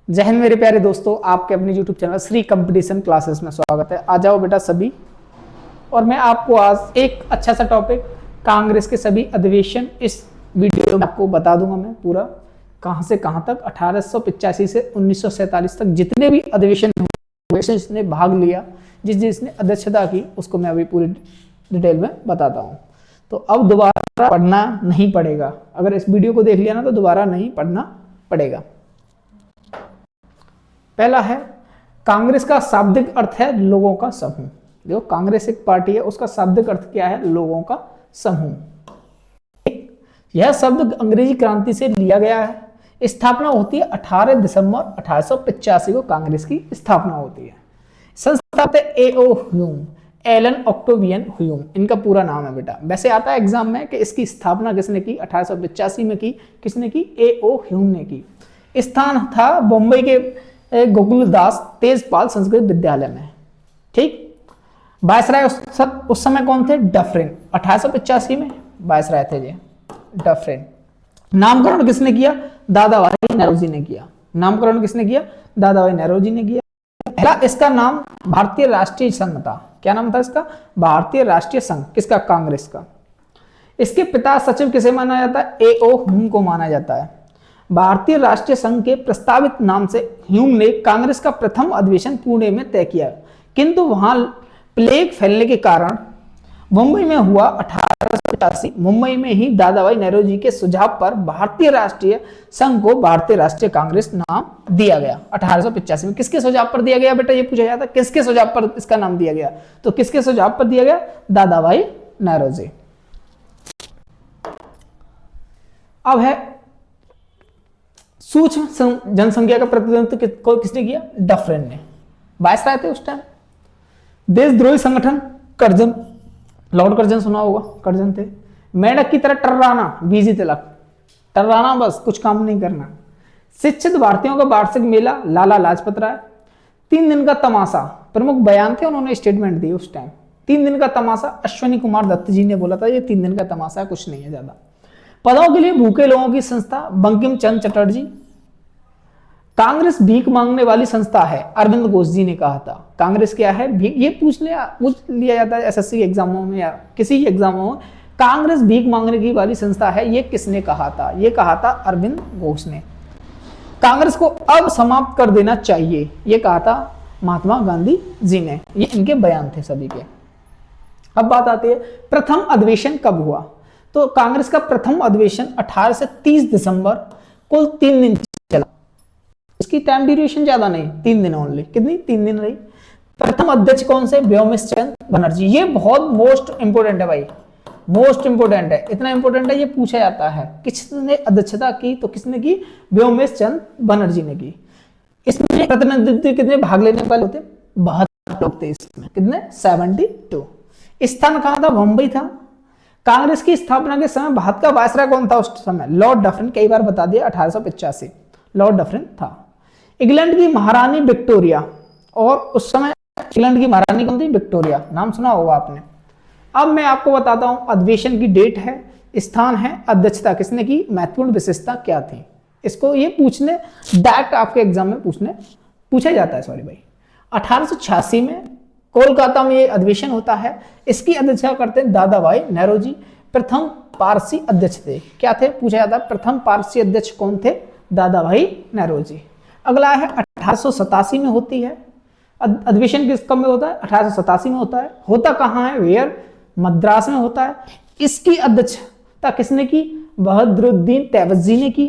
जय हिंद मेरे प्यारे दोस्तों, आपके अपने YouTube channel Shri competition classes में स्वागत है। आ जाओ बेटा सभी। और मैं आपको आज एक अच्छा सा टॉपिक कांग्रेस के सभी अधिवेशन इस वीडियो में आपको बता दूंगा। मैं पूरा कहां से कहां तक 1885 से 1947 तक जितने भी अधिवेशन हुए, इसने भाग लिया, जिसने अध्यक्षता की, उसको मैं अभी पूरी डिटेल में बताता हूँ। तो अब दोबारा पढ़ना नहीं पड़ेगा। अगर इस वीडियो को देख लिया ना तो दोबारा नहीं पढ़ना पड़ेगा। पहला है, कांग्रेस का शाब्दिक अर्थ है लोगों का समूह। देखो, कांग्रेस एक पार्टी है, उसका शाब्दिक अर्थ क्या है? लोगों का समूह। यह शब्द अंग्रेजी क्रांति से लिया गया है। स्थापना होती है 18 दिसंबर 1885 को कांग्रेस की स्थापना होती है। संस्थापक A.O. Hume, Elon Octavian Hume, इनका पूरा नाम है बेटा। वैसे आता है एग्जाम में कि इसकी स्थापना किसने की? 1885 में की। किसने की? A.O. ह्यूम ने की। स्थान था बम्बई के गोकुलदास तेजपाल संस्कृत विद्यालय में। ठीक। वायसराय उस समय कौन थे? डफरिन। 1885 में वायसराय थे ये डफरिन। नामकरण किसने किया? दादाभाई नेरोजी ने किया। नामकरण किसने किया? दादाभाई नेरोजी ने किया। पहला इसका नाम भारतीय राष्ट्रीय संघ था। क्या नाम था इसका? भारतीय राष्ट्रीय संघ। किसका? कांग्रेस का। इसके पिता सचिव किसे माना जाता है? A.O. ह्यूम को माना जाता है। भारतीय राष्ट्रीय संघ के प्रस्तावित नाम से ह्यूम ने कांग्रेस का प्रथम अधिवेशन पुणे में तय किया, किंतु वहां प्लेग फैलने के कारण मुंबई में हुआ। 1885 मुंबई में ही दादाभाई नेरोजी के सुझाव पर भारतीय राष्ट्रीय संघ को भारतीय राष्ट्रीय कांग्रेस नाम दिया गया। 1885 में किसके सुझाव पर दिया गया बेटा? ये पूछा जाता है किसके सुझाव पर इसका नाम दिया गया? तो किसके सुझाव पर दिया गया? दादाभाई नेरोजी। अब है सूक्ष्म जनसंख्या का प्रतिनिधित्व किसने किया? डफरिन ने। वायसराय थे उस टाइम। देशद्रोही संगठन कर्जन, लॉर्ड कर्जन सुना होगा, कर्जन थे। मेंढक की तरह टर्राना, बीजी तिलक, टर्राना, बस कुछ काम नहीं करना। शिक्षित भारतीयों का वार्षिक मेला, लाला लाजपत राय। 3 दिन का तमाशा, प्रमुख बयान थे, उन्होंने स्टेटमेंट दी उस टाइम। 3 दिन का तमाशा अश्विनी कुमार दत्त जी ने बोला था, ये 3 दिन का तमाशा है, कुछ नहीं है ज्यादा। पदों के लिए भूखे लोगों की संस्था, बंकिम चंद्र चटर्जी। कांग्रेस भीख मांगने वाली संस्था है, अरविंद घोष जी ने कहा था। कांग्रेस क्या है? भीख। ये पूछ लिया जाता है एसएससी एग्जामों में या किसी एग्जामों में, कांग्रेस भीख मांगने की वाली संस्था है, ये किसने कहा था? ये कहा था अरविंद घोष ने। कांग्रेस को अब समाप्त कर देना चाहिए, ये कहा था महात्मा गांधी जी ने। ये इनके बयान थे सभी के। अब बात आती है प्रथम अधिवेशन कब हुआ? तो कांग्रेस का प्रथम अधिवेशन 18 से 30 दिसंबर, कुल 3 दिन चला। इसकी टाइम ड्यूरेशन ज्यादा नहीं, 3 दिन ओनली। कितनी? 3 दिन रही। प्रथम अध्यक्ष कौन से? व्योमेश चंद्र बनर्जी। ये बहुत मोस्ट इंपोर्टेंट है भाई, मोस्ट इंपोर्टेंट है। इतना इंपोर्टेंट है, ये पूछा जाता है किसने अध्यक्षता की? तो किसने की? व्योमेश चंद्र बनर्जी ने की। इसमें प्रतिनिधित्व कितने भाग लेने वाले होते? 72 लोग थे इसमें। कितने? 72। स्थान कहां था? मुंबई था। कांग्रेस की स्थापना के समय भारत का वायसराय कौन था उस समय? Lord Dufferin. कई बार बता दिया, 1885 लॉर्ड डफरिन था। इंग्लैंड की महारानी विक्टोरिया, और उस समय इंग्लैंड की महारानी कौन थी? विक्टोरिया। नाम सुना होगा आपने। अब मैं आपको बताता हूं अधिवेशन की डेट है, स्थान है, अध्यक्षता किसने की, महत्वपूर्ण विशेषता क्या थी। इसको ये पूछने डायरेक्ट आपके एग्जाम में पूछा जाता है। सॉरी भाई, 1886 में कोलकाता में ये अधिवेशन होता है। इसकी अध्यक्षता करते हैं दादाभाई नेरोजी। प्रथम पारसी अध्यक्ष थे। क्या थे? पूछा जाता है प्रथम पारसी अध्यक्ष कौन थे? दादाभाई नेरोजी। अगला है 1887 में होती है अधिवेशन। किस कब में होता है? 1887 में होता है। होता कहां है? वेयर? मद्रास में होता है। इसकी अध्यक्षता किसने की? बहादुरुद्दीन तैयबजी ने की।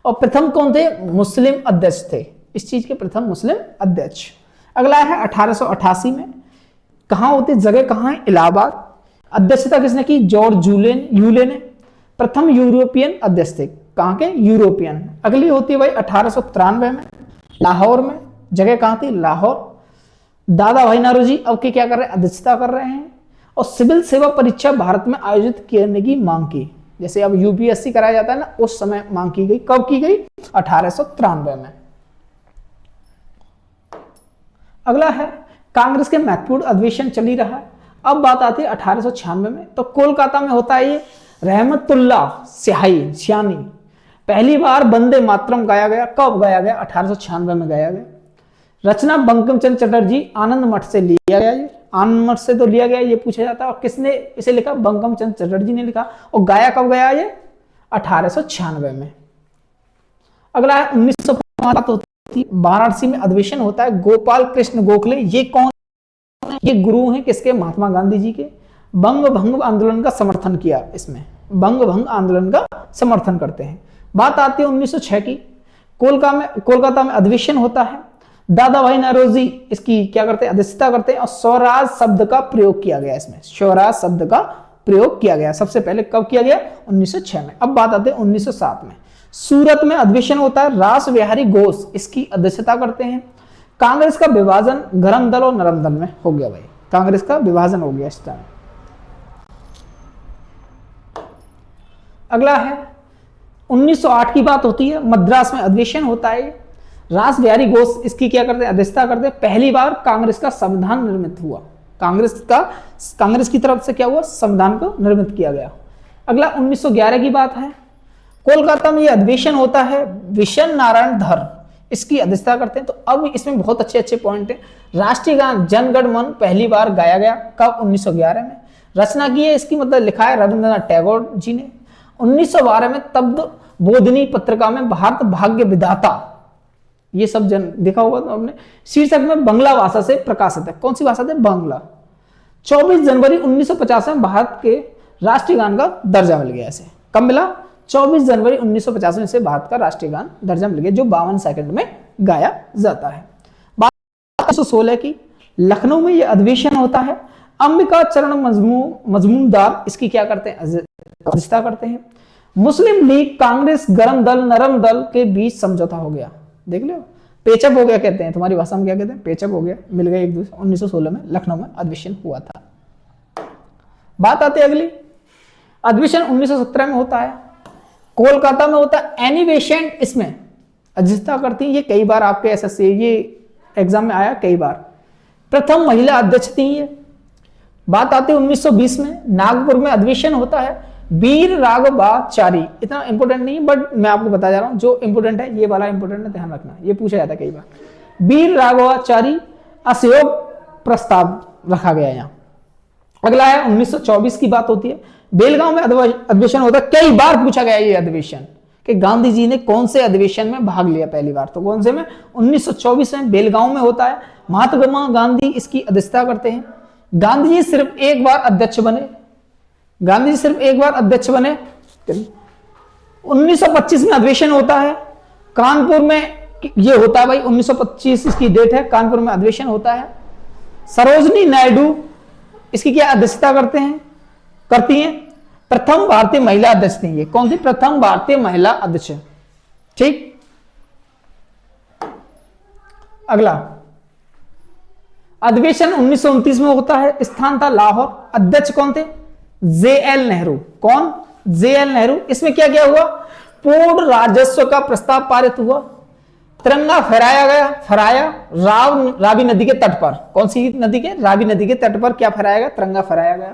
और प्रथम कौन थे? मुस्लिम अध्यक्ष थे। इस चीज के प्रथम मुस्लिम अध्यक्ष। अगला है 1888 में। कहां होती? जगह कहां है? इलाहाबाद। अध्यक्षता किसने की? जॉर्ज यूले ने। प्रथम यूरोपियन अध्यक्ष थे। कहां के? यूरोपियन। अगली होती है भाई 1893 में, लाहौर में। जगह कहां थी? लाहौर। दादाभाई नेरोजी अब के क्या कर रहे हैं? अध्यक्षता कर रहे हैं। और सिविल सेवा परीक्षा भारत में आयोजित करने की मांग की। जैसे अब यूपीएससी कराया जाता है ना, उस समय मांग की गई। कब की गई? 1893 में। अगला है कांग्रेस के महत्वपूर्ण अधिवेशन चल ही रहा है। अब बात आती है 1896 में। तो कोलकाता में होता है ये रहमतुल्लाह सियानी। पहली बार वंदे मातरम गाया गया, कब गाया गया? 1896 में गाया गया। रचना बंकिम चंद्र चटर्जी, आनंद मठ से लिया गया, ये आनंद मठ से तो लिया गया, ये पूछा जाता है। और किसने इसे लिखा? बंकिम चंद्र चटर्जी ने लिखा। और गाया कब गया ये? 1896 में। अगला है 1905 होती, वाराणसी में अधिवेशन होता है। गोपाल कृष्ण गोखले, ये कौन है? ये गुरु हैं किसके? महात्मा गांधी जी के। बंग भंग आंदोलन का समर्थन किया, इसमें बंग भंग आंदोलन का समर्थन करते हैं। बात आती है 1906 की, कोलकाता में अधिवेशन होता है। दादा भाई नौरोजी इसकी क्या करते हैं? अध्यक्षता करते हैं। और स्वराज शब्द का प्रयोग किया गया, इसमें स्वराज शब्द का प्रयोग किया गया सबसे पहले। कब किया गया? 1906 में। अब बात आते हैं 1907 में। सूरत में अधिवेशन होता है। रास बिहारी घोष इसकी अध्यक्षता करते हैं। कांग्रेस का विभाजन गरम दल और नरम दल में हो गया भाई, कांग्रेस का विभाजन हो गया इस टाइम। अगला है 1908 की बात होती है। मद्रास में अधिवेशन होता है। रास बिहारी घोष इसकी क्या करते हैं? अध्यक्षता करते हैं। पहली बार कांग्रेस का संविधान निर्मित हुआ, कांग्रेस की तरफ से क्या हुआ? संविधान को निर्मित किया गया। अगला 1911 की बात है। कोलकाता में यह अधिवेशन होता है। विशन नारायण धर इसकी अध्यक्षता करते हैं। तो अब इसमें बहुत अच्छे अच्छे पॉइंट हैं। राष्ट्रीय गान जन गण मन पहली बार गाया गया कब? 1911 में। रचना की है इसकी, मतलब लिखा है रविंद्रनाथ टैगोर जी ने। 1912 में तब्द बोधनी पत्रिका में भारत भाग्य विधाता, ये सब जन देखा होगा तो आपने। शीर्षक में बंगला भाषा से प्रकाशित है। कौन सी भाषा से? बांग्ला। 24 जनवरी 1950 में भारत के राष्ट्रीय गान का दर्जा मिल गया इसे। कब मिला? 24 जनवरी 1950 में से भारत का राष्ट्रीय गान दर्जा मिल गया, जो 52 सेकंड में गाया जाता है। बात 1916 की, लखनऊ में यह अधिवेशन होता है। अंबिका चरण मजमूनदार इसकी क्या करते हैं? अध्यक्षता करते हैं। मुस्लिम लीग कांग्रेस गरम दल नरम दल के बीच समझौता हो गया, देख लो, पेचअप हो गया कहते हैं, तुम्हारी भाषा में क्या कहते हैं? पेचअप हो गया, मिल गए एक दूसरे। 1916 में लखनऊ में अधिवेशन हुआ था। बात आती है अगली, अधिवेशन 1917 में होता है। कोलकाता में होता है। एनी बेसेंट इसमें अध्यक्षता करती है। ये कई बार आपके एसएससी ये एग्जाम में आया कई बार। प्रथम महिला अध्यक्ष थी ये। बात आती है 1920 में। नागपुर में अधिवेशन होता है। वीर राघवाचारी, इतना इंपोर्टेंट नहीं है बट मैं आपको बता जा रहा हूं, जो इंपोर्टेंट है ये वाला इंपोर्टेंट है, ध्यान रखना, ये पूछा जाता है कई बार। वीर राघवाचारी असहयोग प्रस्ताव रखा गया यहाँ। अगला है 1924 की बात होती है। बेलगांव में अधिवेशन होता है। कई बार पूछा गया ये अधिवेशन कि गांधी जी ने कौन से अधिवेशन में भाग लिया पहली बार, तो कौन से में? 1924 में बेलगांव में होता है। महात्मा गांधी इसकी अध्यक्षता करते हैं। गांधी जी सिर्फ एक बार अध्यक्ष बने। 1925 में अधिवेशन होता है। कानपुर में ये होता है भाई, 1925 इसकी डेट है। कानपुर में अधिवेशन होता है। सरोजनी नायडू इसकी क्या अध्यक्षता करती हैं। प्रथम भारतीय महिला अध्यक्ष थी ये। कौन थी? प्रथम भारतीय महिला अध्यक्ष। ठीक। अगला अधिवेशन 1929 में होता है। स्थान था लाहौर। अध्यक्ष कौन थे? JL नेहरू। कौन? JL नेहरू। इसमें क्या क्या हुआ? पूर्ण राजस्व का प्रस्ताव पारित हुआ। तिरंगा फहराया रावी नदी के तट पर। कौन सी नदी के? रावी नदी के तट पर क्या फहराया गया? तिरंगा फहराया गया।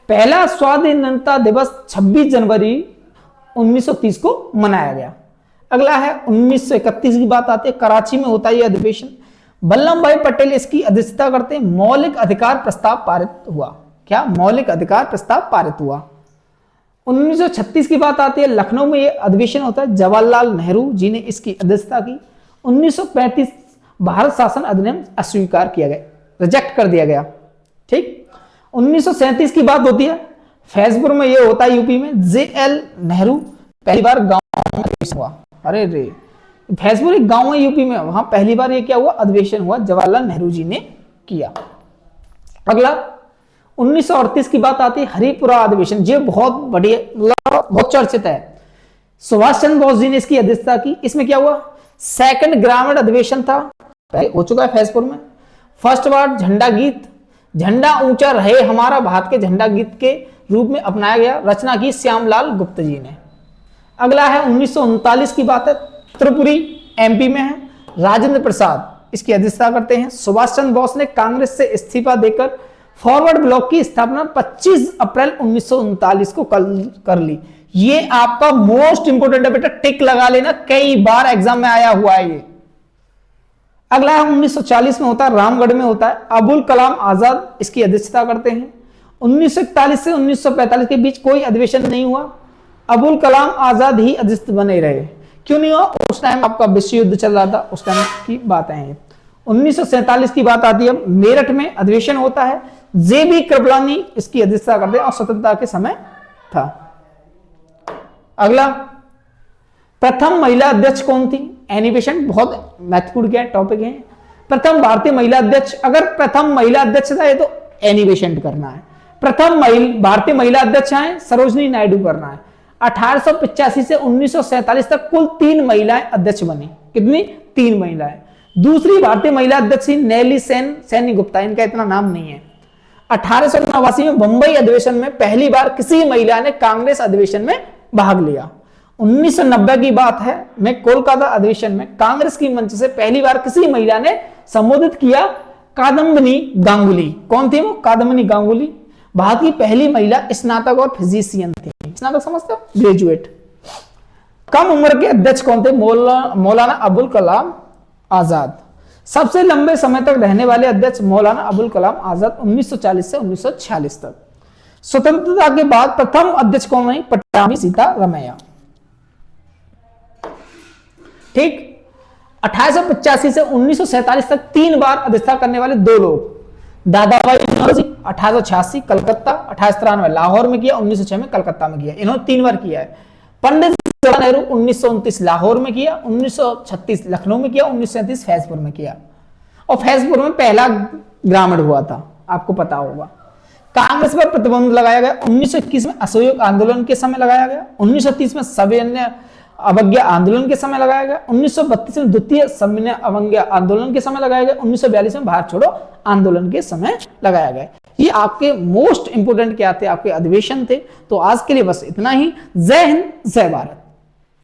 पहला स्वाधीनता दिवस 26 जनवरी 1930 को मनाया गया। अगला है 1931 की बात आती है। कराची में होता है यह अधिवेशन। वल्लभ भाई पटेल इसकी अध्यक्षता करते हैं। मौलिक अधिकार प्रस्ताव पारित हुआ। क्या? मौलिक अधिकार प्रस्ताव पारित हुआ। 1936 की बात आती है। लखनऊ में यह अधिवेशन होता है। जवाहरलाल नेहरू जी ने इसकी अध्यक्षता की। 1935 भारत शासन अधिनियम अस्वीकार किया गया, रिजेक्ट कर दिया गया। ठीक। 1937 की बात होती है। फैजपुर में यह होता है यूपी में। JL नेहरू पहली बार गांव में हुआ। अरे रे, फैजपुर एक गांव है यूपी में, वहां पहली बार ये क्या हुआ? अधिवेशन हुआ, जवाहरलाल नेहरू जी ने किया। अगला 1938 की बात आती है। हरिपुरा अधिवेशन, ये बहुत बढ़िया, बहुत चर्चित है। सुभाष चंद्र बोस जी ने इसकी अध्यक्षता की। इसमें क्या हुआ? सेकंड ग्रामीण अधिवेशन था, हो चुका है फैजपुर में। फर्स्ट बार झंडा गीत, झंडा ऊंचा रहे हमारा भारत के झंडा गीत के रूप में अपनाया गया। रचना की श्यामलाल गुप्ता जी ने। अगला है 1939 की बात है। त्रिपुरी MP में है। राजेंद्र प्रसाद इसकी अध्यक्षता करते हैं। सुभाष चंद्र बोस ने कांग्रेस से इस्तीफा देकर फॉरवर्ड ब्लॉक की स्थापना 25 अप्रैल 1939 को कर ली। ये आपका मोस्ट इंपोर्टेंट है बेटा, टिक लगा लेना, कई बार एग्जाम में आया हुआ है ये। अगला है 1940 में होता है, रामगढ़ में होता है, अबुल कलाम आजाद इसकी अध्यक्षता करते हैं। 1941 से 1945 के बीच कोई अधिवेशन नहीं हुआ, अबुल कलाम आजाद ही अध्यक्ष बने रहे। क्यों नहीं हुआ? उस टाइम आपका विश्व युद्ध चल रहा था, उस टाइम की बातें हैं। 1947 की बात आती है, मेरठ में अधिवेशन होता है, जेबी कृपलानी इसकी अध्यक्षता करते हैं और स्वतंत्रता के समय था। अगला, प्रथम महिला अध्यक्ष कौन थी? एनी बेसेंट, बहुत महत्वपूर्ण क्या टॉपिक है। प्रथम भारतीय महिला अध्यक्ष, अगर प्रथम महिला अध्यक्ष था तो एनी बेसेंट करना है। प्रथम भारतीय महिला अध्यक्ष है सरोजनी नायडू करना है। 1885 से 1947 तक कुल 3 महिलाएं अध्यक्ष बनी। कितनी? 3 महिलाएं। दूसरी भारतीय महिला अध्यक्ष नैली सैनी गुप्ता, इनका इतना नाम नहीं है। 1889 में बंबई अधिवेशन में पहली बार किसी महिला ने कांग्रेस अधिवेशन में भाग लिया। 1990 की बात है, मैं कोलकाता अधिवेशन में कांग्रेस की मंच से पहली बार किसी महिला ने संबोधित किया, कादम्बिनी गांगुली। कौन थी वो? कादम्बिनी गांगुली भारत की पहली महिला स्नातक और फिजिशियन थी। स्नातक समझते हो? ग्रेजुएट। कम उम्र के अध्यक्ष कौन थे? मौलाना अबुल कलाम आजाद। सबसे लंबे समय तक रहने वाले अध्यक्ष मौलाना अबुल कलाम आजाद, 1940 से 1946 तक। स्वतंत्रता के बाद प्रथम अध्यक्ष कौन रही? पट्टाभी सीतारामैया। ठीक। 1885 से 1947 तक 3 बार अध्यक्षता करने वाले 2 लोग, दादाभाई नौरोजी 1886 कलकत्ता, 1893 लाहौर में किया, 1906 में कलकत्ता में किया। इन्होंने 3 बार किया है। पंडित जवाहरलाल नेहरू 1929 लाहौर में किया, 1936 लखनऊ में किया, 1937 फैजपुर में किया। और फैजपुर में पहला ग्रामीण हुआ था, आपको पता होगा। कांग्रेस पर प्रतिबंध लगाया गया। 1921 में असहयोग आंदोलन के समय लगाया गया। 1930 में सविनय अवज्ञा आंदोलन के समय लगाया गया। 1932 में द्वितीय सविनय अवज्ञा आंदोलन के समय लगाया गया। 1942 में भारत छोड़ो आंदोलन के समय लगाया गया। ये आपके मोस्ट इंपोर्टेंट क्या थे? आपके अधिवेशन थे। तो आज के लिए बस इतना ही। जय हिंद, जय भारत।